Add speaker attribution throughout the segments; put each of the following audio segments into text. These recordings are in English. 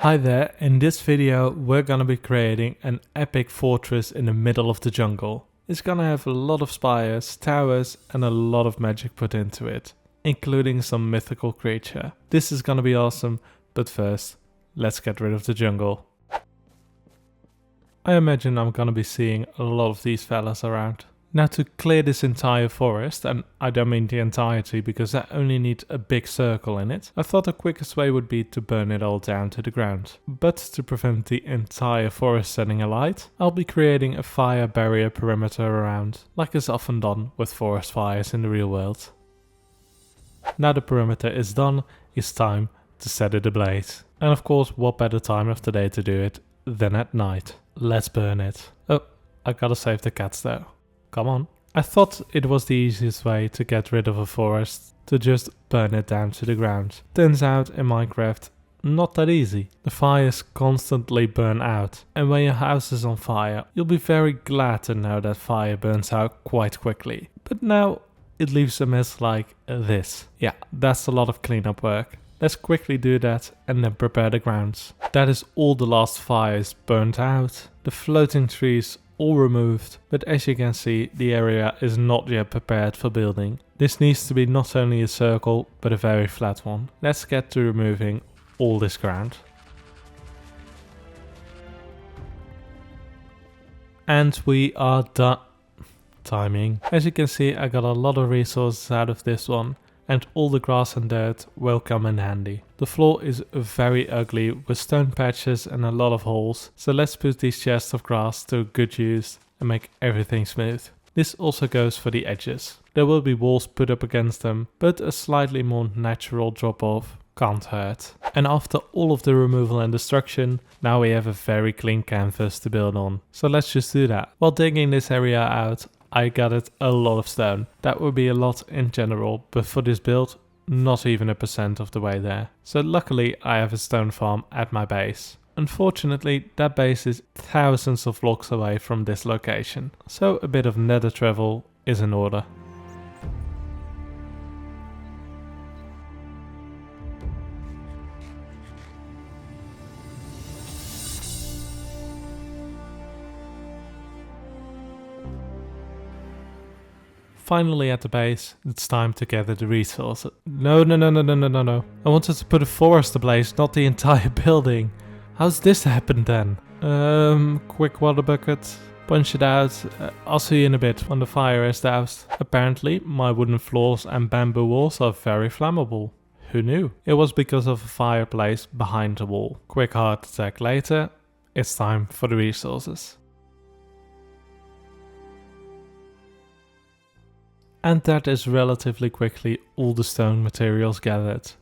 Speaker 1: Hi there, in this video we're gonna be creating an epic fortress in the middle of the jungle. It's gonna have a lot of spires, towers and a lot of magic put into it, including some mythical creature. This is gonna be awesome, but first, let's get rid of the jungle. I imagine I'm gonna be seeing a lot of these fellas around. Now to clear this entire forest, and I don't mean the entirety because I only need a big circle in it, I thought the quickest way would be to burn it all down to the ground. But to prevent the entire forest setting alight, I'll be creating a fire barrier perimeter around, like is often done with forest fires in the real world. Now the perimeter is done, it's time to set it ablaze. And of course, what better time of the day to do it than at night. Let's burn it. Oh, I gotta save the cats though. Come on. I thought it was the easiest way to get rid of a forest, to just burn it down to the ground. Turns out in Minecraft, not that easy. The fires constantly burn out, and when your house is on fire, you'll be very glad to know that fire burns out quite quickly. But now it leaves a mess like this. Yeah, that's a lot of cleanup work. Let's quickly do that and then prepare the grounds. That is all the last fires burnt out. The floating trees all removed, but as you can see, the area is not yet prepared for building. This needs to be not only a circle, but a very flat one. Let's get to removing all this ground. And we are done. Timing. As you can see, I got a lot of resources out of this one, and all the grass and dirt will come in handy. The floor is very ugly with stone patches and a lot of holes, so let's put these chests of grass to good use and make everything smooth. This also goes for the edges. There will be walls put up against them, but a slightly more natural drop off can't hurt. And after all of the removal and destruction, now we have a very clean canvas to build on. So let's just do that. While digging this area out, I gathered a lot of stone. That would be a lot in general, but for this build, not even 1% of the way there. So luckily I have a stone farm at my base. Unfortunately, that base is thousands of blocks away from this location, so a bit of nether travel is in order. Finally at the base, it's time to gather the resources. No. I wanted to put a forest ablaze, not the entire building. How's this happened then? Quick water bucket, punch it out. I'll see you in a bit when the fire is doused. Apparently, my wooden floors and bamboo walls are very flammable. Who knew? It was because of a fireplace behind the wall. Quick heart attack later. It's time for the resources. And that is relatively quickly all the stone materials gathered,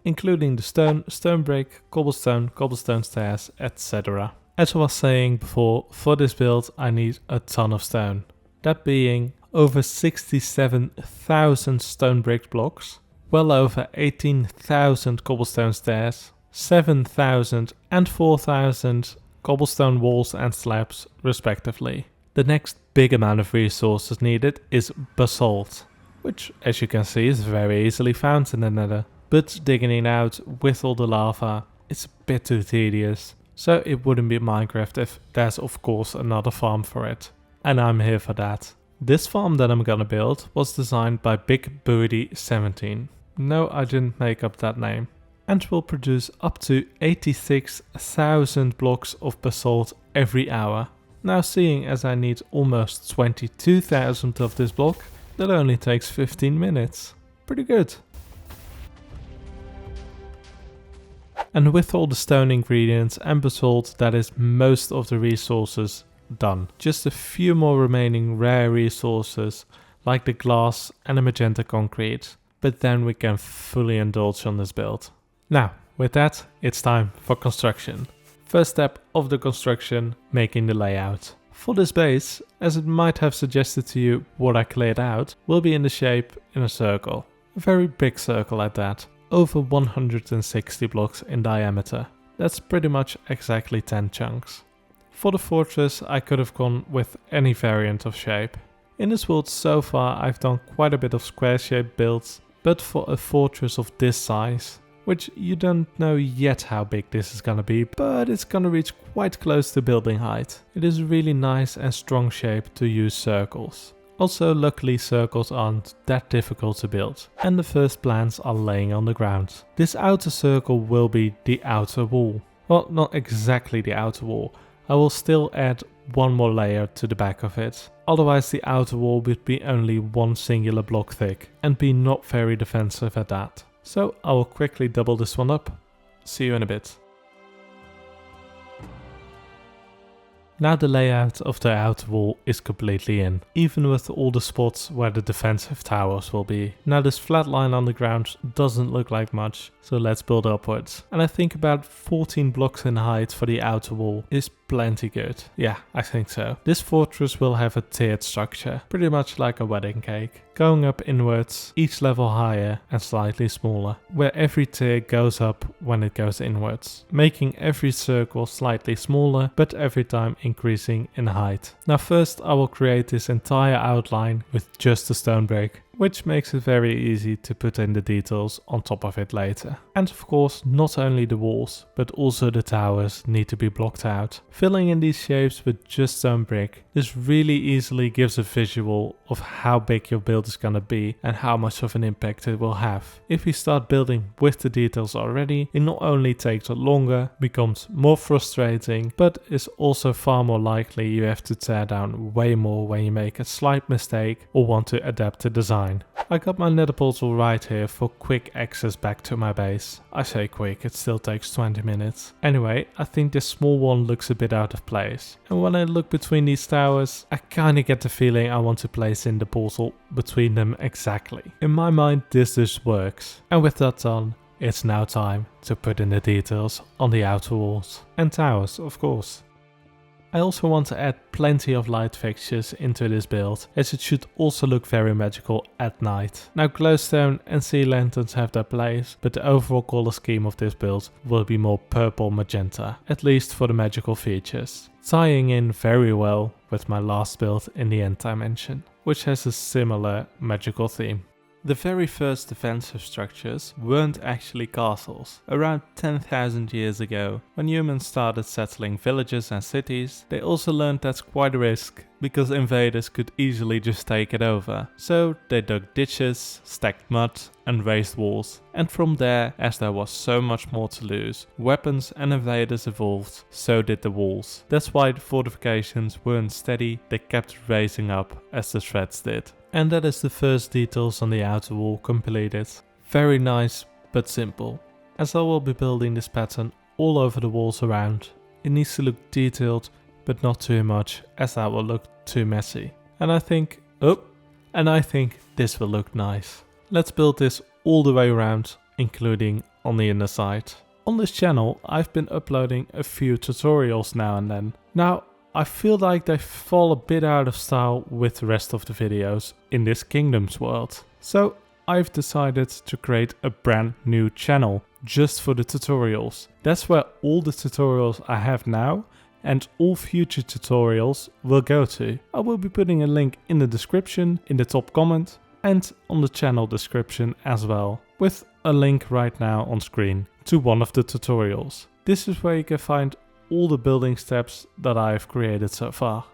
Speaker 1: including the stone, stone brick, cobblestone stairs, etc. As I was saying before, for this build I need a ton of stone. That being over 67,000 stone brick blocks, well over 18,000 cobblestone stairs, 7,000 and 4,000 cobblestone walls and slabs respectively. The next big amount of resources needed is basalt, which as you can see is very easily found in the nether. But digging it out with all the lava is a bit too tedious, so it wouldn't be Minecraft if there's of course another farm for it. And I'm here for that. This farm that I'm gonna build was designed by Big Booty 17. No, I didn't make up that name. And will produce up to 86,000 blocks of basalt every hour. Now seeing as I need almost 22,000 of this block, that only takes 15 minutes. Pretty good. And with all the stone ingredients and basalt, that is most of the resources done. Just a few more remaining rare resources like the glass and the magenta concrete, but then we can fully indulge on this build. Now, with that, it's time for construction. First step of the construction, making the layout. For this base, as it might have suggested to you what I cleared out, will be in the shape in a circle. A very big circle at that, over 160 blocks in diameter. That's pretty much exactly 10 chunks. For the fortress I could have gone with any variant of shape. In this world so far I've done quite a bit of square shaped builds, but for a fortress of this size, which you don't know yet how big this is gonna be, but it's gonna reach quite close to building height. It is a really nice and strong shape to use circles. Also, luckily circles aren't that difficult to build, and the first plans are laying on the ground. This outer circle will be the outer wall. Well, not exactly the outer wall. I will still add one more layer to the back of it. Otherwise the outer wall would be only one singular block thick and be not very defensive at that. So I will quickly double this one up. See you in a bit. Now the layout of the outer wall is completely in, even with all the spots where the defensive towers will be. Now this flat line on the ground doesn't look like much, so let's build upwards. And I think about 14 blocks in height for the outer wall is plenty good. Yeah, I think so. This fortress will have a tiered structure, pretty much like a wedding cake. Going up inwards, each level higher and slightly smaller, where every tier goes up when it goes inwards, making every circle slightly smaller, but every time increasing in height. Now first I will create this entire outline with just a stone brick, which makes it very easy to put in the details on top of it later. And of course, not only the walls, but also the towers need to be blocked out. Filling in these shapes with just stone brick, this really easily gives a visual of how big your build is gonna be and how much of an impact it will have. If you start building with the details already, it not only takes longer, becomes more frustrating, but is also far more likely you have to tear down way more when you make a slight mistake or want to adapt the design. I got my nether portal right here for quick access back to my base. I say quick, it still takes 20 minutes. Anyway, I think this small one looks a bit out of place. And when I look between these towers, I kinda get the feeling I want to place in the portal between them exactly. In my mind, this just works. And with that done, it's now time to put in the details on the outer walls. And towers, of course. I also want to add plenty of light fixtures into this build, as it should also look very magical at night. Now glowstone and sea lanterns have their place, but the overall color scheme of this build will be more purple magenta, at least for the magical features. Tying in very well with my last build in the end dimension, which has a similar magical theme. The very first defensive structures weren't actually castles. Around 10,000 years ago, when humans started settling villages and cities, they also learned that's quite a risk, because invaders could easily just take it over. So they dug ditches, stacked mud and raised walls. And from there, as there was so much more to lose, weapons and invaders evolved, so did the walls. That's why the fortifications weren't steady, they kept raising up as the threats did. And that is the first details on the outer wall completed. Very nice, but simple. As I will be building this pattern all over the walls around, it needs to look detailed, but not too much, as that will look too messy. And I think this will look nice. Let's build this all the way around, including on the inner side. On this channel, I've been uploading a few tutorials now and then. Now, I feel like they fall a bit out of style with the rest of the videos in this Kingdoms world. So I've decided to create a brand new channel just for the tutorials. That's where all the tutorials I have now and all future tutorials will go to. I will be putting a link in the description, in the top comment and on the channel description as well, with a link right now on screen to one of the tutorials. This is where you can find all the building steps that I've created so far.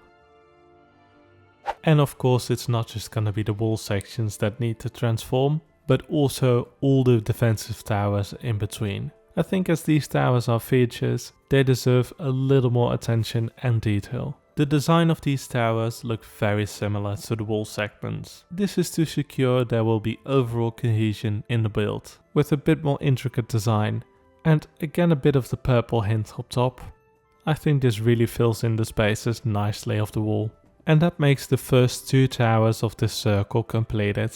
Speaker 1: And of course it's not just gonna be the wall sections that need to transform, but also all the defensive towers in between. I think as these towers are features, they deserve a little more attention and detail. The design of these towers look very similar to the wall segments. This is to secure there will be overall cohesion in the build, with a bit more intricate design, and again a bit of the purple hint up top. I think this really fills in the spaces nicely of the wall. And that makes the first two towers of this circle completed,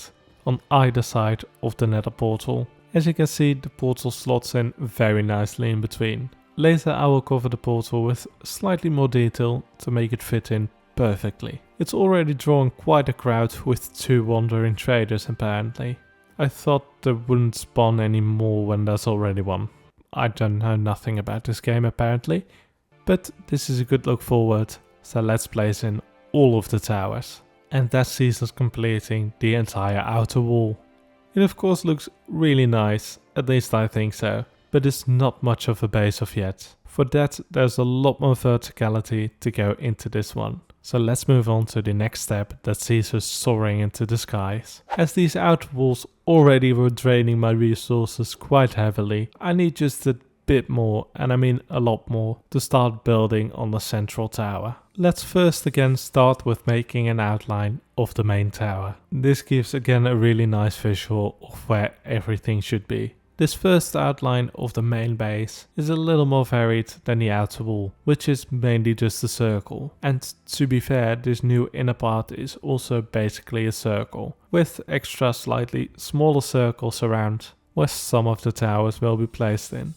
Speaker 1: on either side of the nether portal. As you can see, the portal slots in very nicely in between. Later I will cover the portal with slightly more detail to make it fit in perfectly. It's already drawing quite a crowd with 2 wandering traders apparently. I thought there wouldn't spawn any more when there's already one. I don't know nothing about this game apparently. But this is a good look forward, so let's place in all of the towers. And that sees us completing the entire outer wall. It of course looks really nice, at least I think so, but it's not much of a base of yet. For that there's a lot more verticality to go into this one. So let's move on to the next step that sees us soaring into the skies. As these outer walls already were draining my resources quite heavily, I need just a bit more, and I mean a lot more, to start building on the central tower. Let's first again start with making an outline of the main tower. This gives again a really nice visual of where everything should be. This first outline of the main base is a little more varied than the outer wall, which is mainly just a circle. And to be fair, this new inner part is also basically a circle, with extra slightly smaller circles around where some of the towers will be placed in.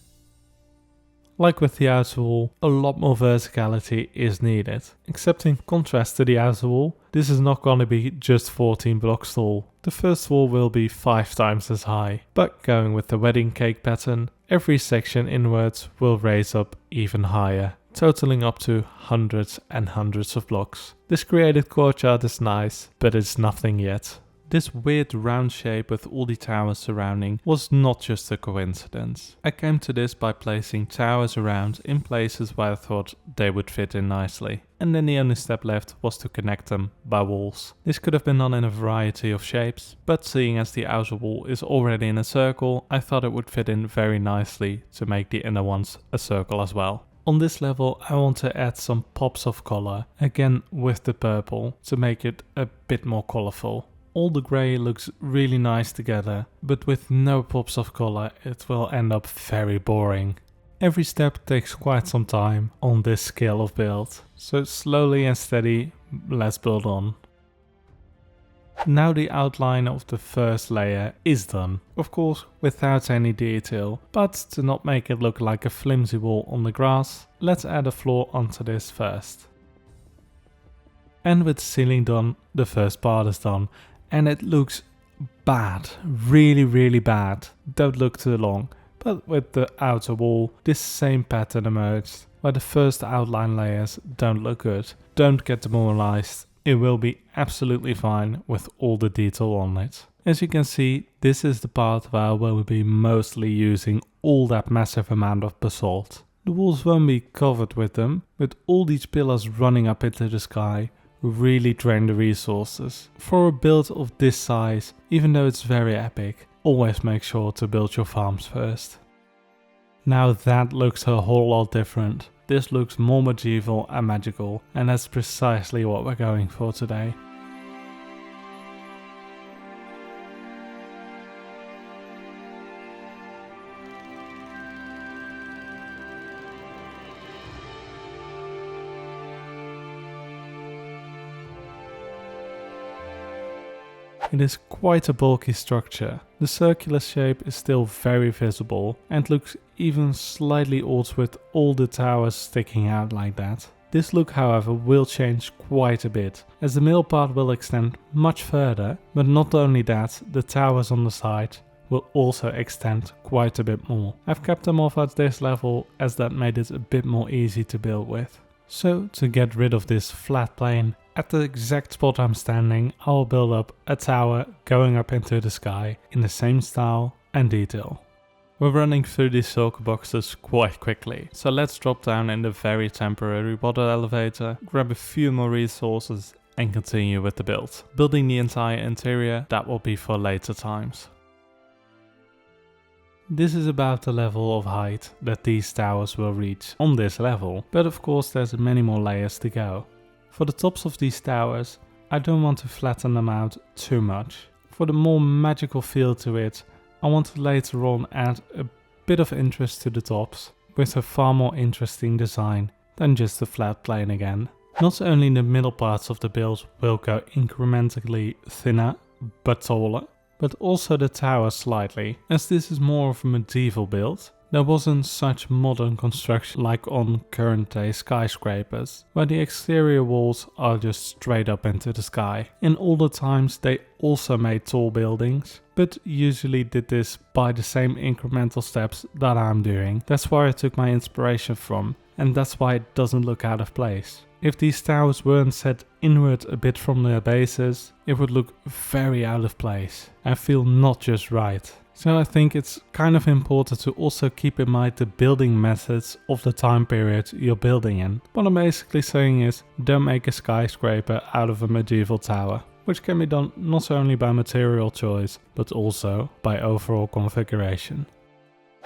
Speaker 1: Like with the outer wall, a lot more verticality is needed. Except in contrast to the outer wall, this is not going to be just 14 blocks tall. The first wall will be 5 times as high. But going with the wedding cake pattern, every section inwards will raise up even higher, totaling up to hundreds and hundreds of blocks. This created courtyard is nice, but it's nothing yet. This weird round shape with all the towers surrounding was not just a coincidence. I came to this by placing towers around in places where I thought they would fit in nicely. And then the only step left was to connect them by walls. This could have been done in a variety of shapes, but seeing as the outer wall is already in a circle, I thought it would fit in very nicely to make the inner ones a circle as well. On this level I want to add some pops of color, again with the purple, to make it a bit more colorful. All the grey looks really nice together, but with no pops of color it will end up very boring. Every step takes quite some time on this scale of build, so slowly and steady let's build on. Now the outline of the first layer is done, of course without any detail, but to not make it look like a flimsy wall on the grass, let's add a floor onto this first. And with the ceiling done, the first part is done. And it looks bad, really bad. Don't look too long. But with the outer wall, this same pattern emerged, where the first outline layers don't look good. Don't get demoralized, it will be absolutely fine with all the detail on it. As you can see, this is the part where I will be mostly using all that massive amount of basalt. The walls won't be covered with them, with all these pillars running up into the sky. Really drain the resources. For a build of this size, even though it's very epic, always make sure to build your farms first. Now that looks a whole lot different. This looks more medieval and magical, and that's precisely what we're going for today. It is quite a bulky structure. The circular shape is still very visible and looks even slightly odd with all the towers sticking out like that. This look however will change quite a bit, as the middle part will extend much further, but not only that, the towers on the side will also extend quite a bit more. I've kept them off at this level as that made it a bit more easy to build with. So to get rid of this flat plane, at the exact spot I'm standing, I will build up a tower going up into the sky in the same style and detail. We're running through these circle boxes quite quickly, so let's drop down in the very temporary water elevator, grab a few more resources and continue with the build. Building the entire interior, that will be for later times. This is about the level of height that these towers will reach on this level, but of course there's many more layers to go. For the tops of these towers, I don't want to flatten them out too much. For the more magical feel to it, I want to later on add a bit of interest to the tops, with a far more interesting design than just a flat plane again. Not only the middle parts of the build will go incrementally thinner but taller, but also the tower slightly, as this is more of a medieval build. There wasn't such modern construction like on current day skyscrapers, where the exterior walls are just straight up into the sky. In older times they also made tall buildings, but usually did this by the same incremental steps that I'm doing. That's where I took my inspiration from, and that's why it doesn't look out of place. If these towers weren't set inward a bit from their bases, it would look very out of place and feel not just right. So I think it's kind of important to also keep in mind the building methods of the time period you're building in. What I'm basically saying is, don't make a skyscraper out of a medieval tower, which can be done not only by material choice, but also by overall configuration.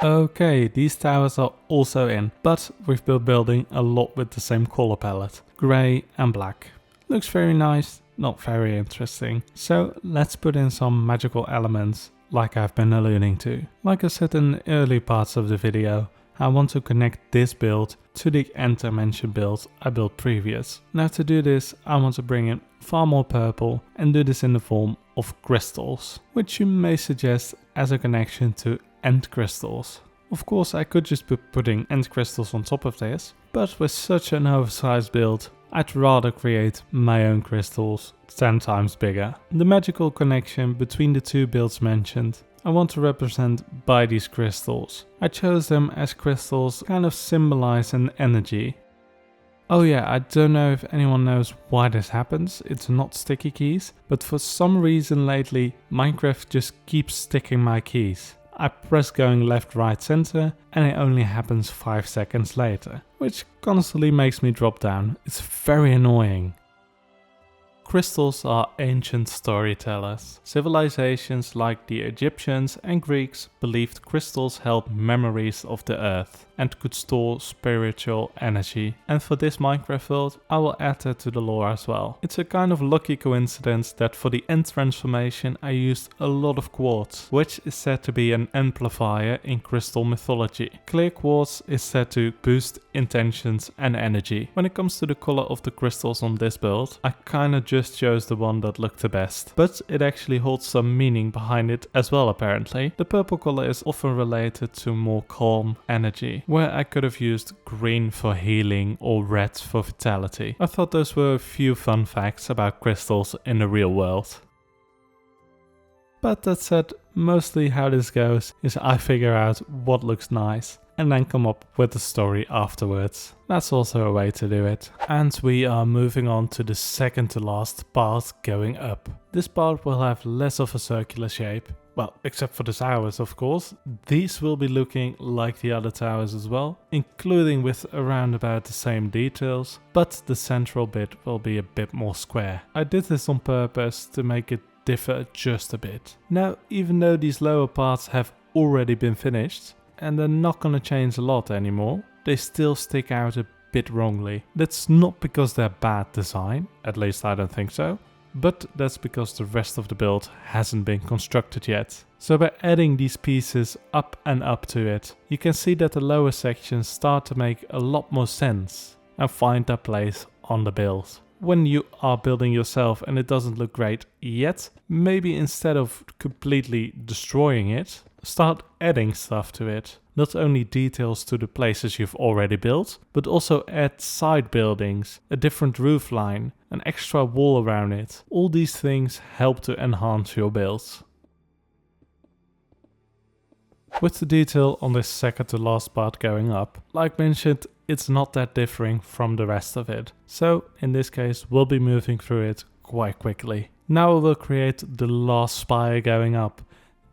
Speaker 1: Okay, these towers are also in, but we've been building a lot with the same color palette, grey and black. Looks very nice, not very interesting. So let's put in some magical elements, like I've been alluding to. Like I said in the early parts of the video, I want to connect this build to the end dimension build I built previous. Now to do this, I want to bring in far more purple and do this in the form of crystals, which you may suggest as a connection to end crystals. Of course, I could just be putting end crystals on top of this, but with such an oversized build, I'd rather create my own crystals 10 times bigger. The magical connection between the two builds mentioned, I want to represent by these crystals. I chose them as crystals kind of symbolize an energy. Oh yeah, I don't know if anyone knows why this happens, it's not sticky keys, but for some reason lately Minecraft just keeps sticking my keys. I press going left, right, center and it only happens 5 seconds later, which constantly makes me drop down. It's very annoying. Crystals are ancient storytellers. Civilizations like the Egyptians and Greeks believed crystals held memories of the earth and could store spiritual energy. And for this Minecraft world, I will add that to the lore as well. It's a kind of lucky coincidence that for the end transformation I used a lot of quartz, which is said to be an amplifier in crystal mythology. Clear quartz is said to boost intentions and energy. When it comes to the color of the crystals on this build, I kinda just chose the one that looked the best, but it actually holds some meaning behind it as well apparently. The purple color is often related to more calm energy, where I could have used green for healing or red for vitality. I thought those were a few fun facts about crystals in the real world. But that said, mostly how this goes is I figure out what looks nice and then come up with the story afterwards. That's also a way to do it. And we are moving on to the second to last part going up. This part will have less of a circular shape. Well, except for the towers of course. These will be looking like the other towers as well, including with around about the same details, but the central bit will be a bit more square. I did this on purpose to make it differ just a bit. Now, even though these lower parts have already been finished, and they're not gonna change a lot anymore, they still stick out a bit wrongly. That's not because they're bad design, at least I don't think so, but that's because the rest of the build hasn't been constructed yet. So by adding these pieces up and up to it, you can see that the lower sections start to make a lot more sense and find their place on the build. When you are building yourself and it doesn't look great yet, maybe instead of completely destroying it, start adding stuff to it. Not only details to the places you've already built, but also add side buildings, a different roof line, an extra wall around it. All these things help to enhance your build. With the detail on this second to last part going up, like mentioned, it's not that differing from the rest of it. So in this case, we'll be moving through it quite quickly. Now we'll create the last spire going up.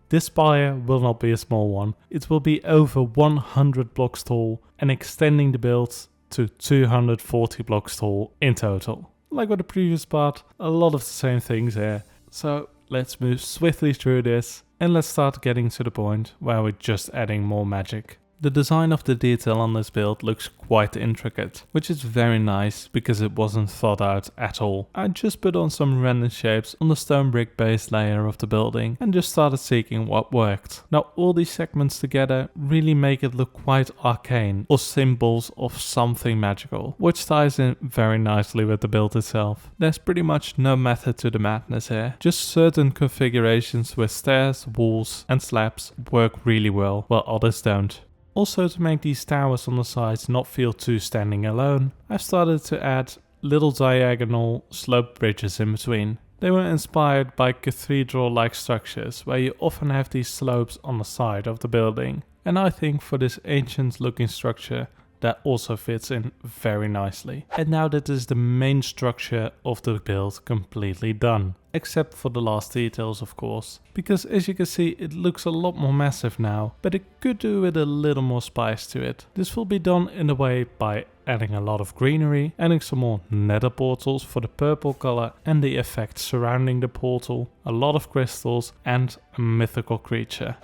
Speaker 1: This spire will not be a small one. It will be over 100 blocks tall and extending the build to 240 blocks tall in total. Like with the previous part, a lot of the same things here. So let's move swiftly through this and let's start getting to the point where we're just adding more magic. The design of the detail on this build looks quite intricate, which is very nice because it wasn't thought out at all. I just put on some random shapes on the stone brick base layer of the building and just started seeing what worked. Now all these segments together really make it look quite arcane or symbols of something magical, which ties in very nicely with the build itself. There's pretty much no method to the madness here, just certain configurations with stairs, walls and slabs work really well, while others don't. Also, to make these towers on the sides not feel too standing alone, I've started to add little diagonal sloped bridges in between. They were inspired by cathedral-like structures where you often have these slopes on the side of the building. And I think for this ancient looking structure, that also fits in very nicely. And now that is the main structure of the build completely done. Except for the last details, of course. Because as you can see, it looks a lot more massive now, but it could do with a little more spice to it. This will be done in a way by adding a lot of greenery, adding some more nether portals for the purple color and the effects surrounding the portal, a lot of crystals and a mythical creature.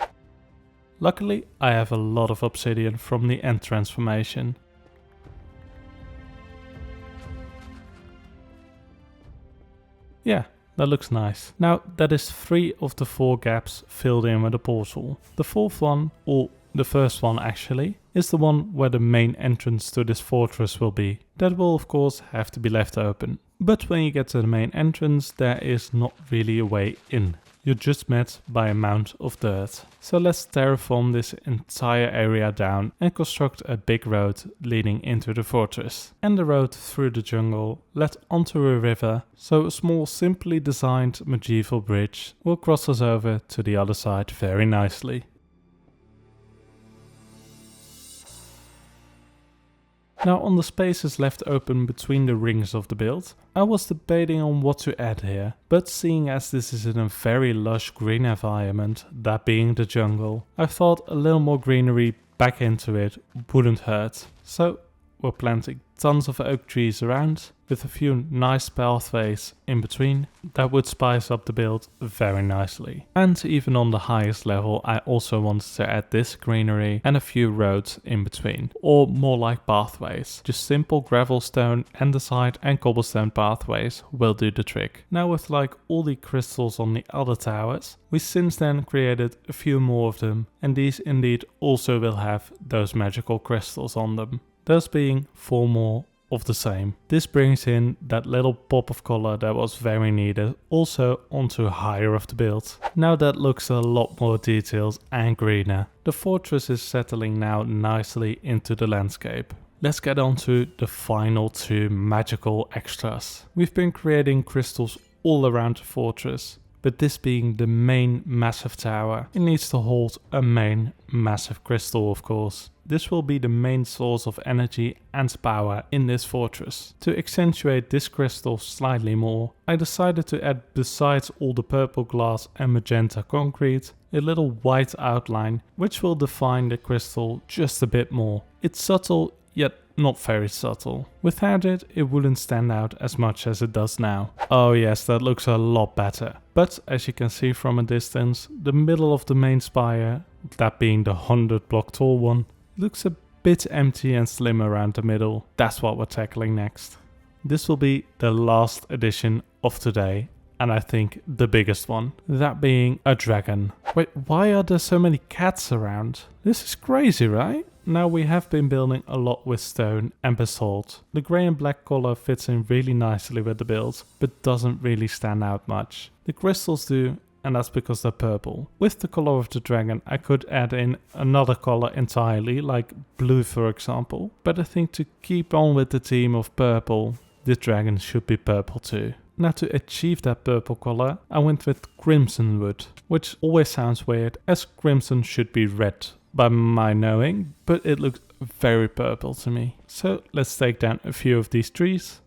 Speaker 1: Luckily, I have a lot of obsidian from the end transformation. Yeah, that looks nice. Now that is 3 of the 4 gaps filled in with a portal. The 4th one, or the first one actually, is the one where the main entrance to this fortress will be. That will of course have to be left open. But when you get to the main entrance, there is not really a way in. You're just met by a mound of dirt. So let's terraform this entire area down and construct a big road leading into the fortress. And the road through the jungle led onto a river, so a small simply designed medieval bridge will cross us over to the other side very nicely. Now on the spaces left open between the rings of the build, I was debating on what to add here, but seeing as this is in a very lush green environment, that being the jungle, I thought a little more greenery back into it wouldn't hurt. So we're planting tons of oak trees around, with a few nice pathways in between that would spice up the build very nicely. And even on the highest level, I also wanted to add this greenery and a few roads in between, or more like pathways. Just simple gravelstone, andesite and cobblestone pathways will do the trick. Now with like all the crystals on the other towers, we since then created a few more of them, and these indeed also will have those magical crystals on them. Thus being 4 more of the same. This brings in that little pop of color that was very needed, also onto higher of the build. Now that looks a lot more detailed and greener. The fortress is settling now nicely into the landscape. Let's get on to the final 2 magical extras. We've been creating crystals all around the fortress, but this being the main massive tower, it needs to hold a main massive crystal, of course. This will be the main source of energy and power in this fortress. To accentuate this crystal slightly more, I decided to add, besides all the purple glass and magenta concrete, a little white outline, which will define the crystal just a bit more. It's subtle, yet not very subtle. Without it, it wouldn't stand out as much as it does now. Oh yes, that looks a lot better. But as you can see from a distance, the middle of the main spire, that being the 100 block tall one, looks a bit empty and slim around the middle. That's what we're tackling next. This will be the last edition of today, and I think the biggest one. That being a dragon. Wait, why are there so many cats around? This is crazy, right? Now we have been building a lot with stone and basalt. The grey and black color fits in really nicely with the build, but doesn't really stand out much. The crystals do, and that's because they're purple. With the color of the dragon, I could add in another color entirely, like blue for example. But I think to keep on with the theme of purple, the dragon should be purple too. Now to achieve that purple color, I went with crimson wood, which always sounds weird, as crimson should be red by my knowing, but it looks very purple to me. So let's take down a few of these trees.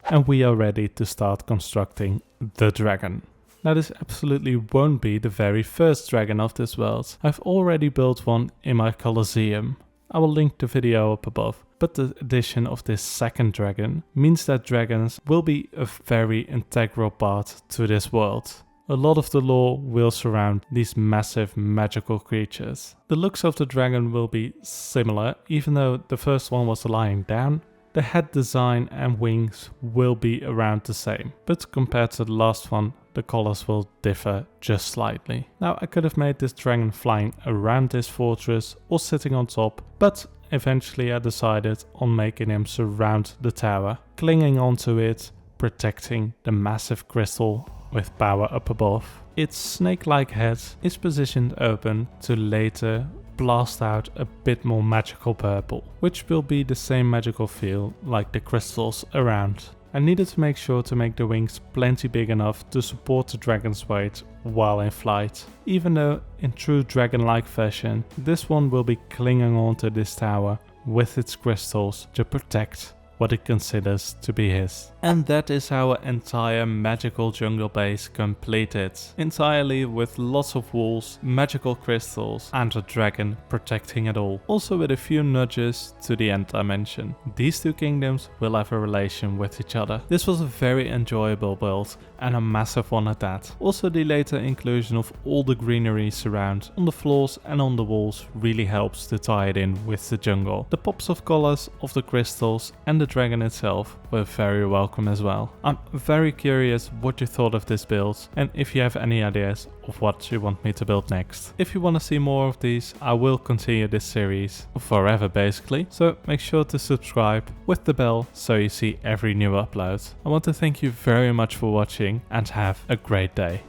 Speaker 1: And we are ready to start constructing the dragon. Now this absolutely won't be the very first dragon of this world. I've already built one in my Colosseum. I will link the video up above. But the addition of this second dragon means that dragons will be a very integral part to this world. A lot of the lore will surround these massive magical creatures. The looks of the dragon will be similar, even though the first one was lying down. The head design and wings will be around the same, but compared to the last one, the colors will differ just slightly. Now I could have made this dragon flying around this fortress or sitting on top, but eventually I decided on making him surround the tower, clinging onto it, protecting the massive crystal with power up above. Its snake-like head is positioned open to later blast out a bit more magical purple, which will be the same magical feel like the crystals around. I needed to make sure to make the wings plenty big enough to support the dragon's weight while in flight. Even though in true dragon-like fashion, this one will be clinging onto this tower with its crystals to protect what it considers to be his. And that is our entire magical jungle base completed. Entirely with lots of walls, magical crystals and a dragon protecting it all. Also with a few nudges to the end dimension. These two kingdoms will have a relation with each other. This was a very enjoyable build and a massive one at that. Also the later inclusion of all the greenery surround on the floors and on the walls really helps to tie it in with the jungle. The pops of colors of the crystals and the dragon itself were very welcome as well. I'm very curious what you thought of this build and if you have any ideas of what you want me to build next. If you want to see more of these, I will continue this series forever basically, so make sure to subscribe with the bell so you see every new upload. I want to thank you very much for watching and have a great day.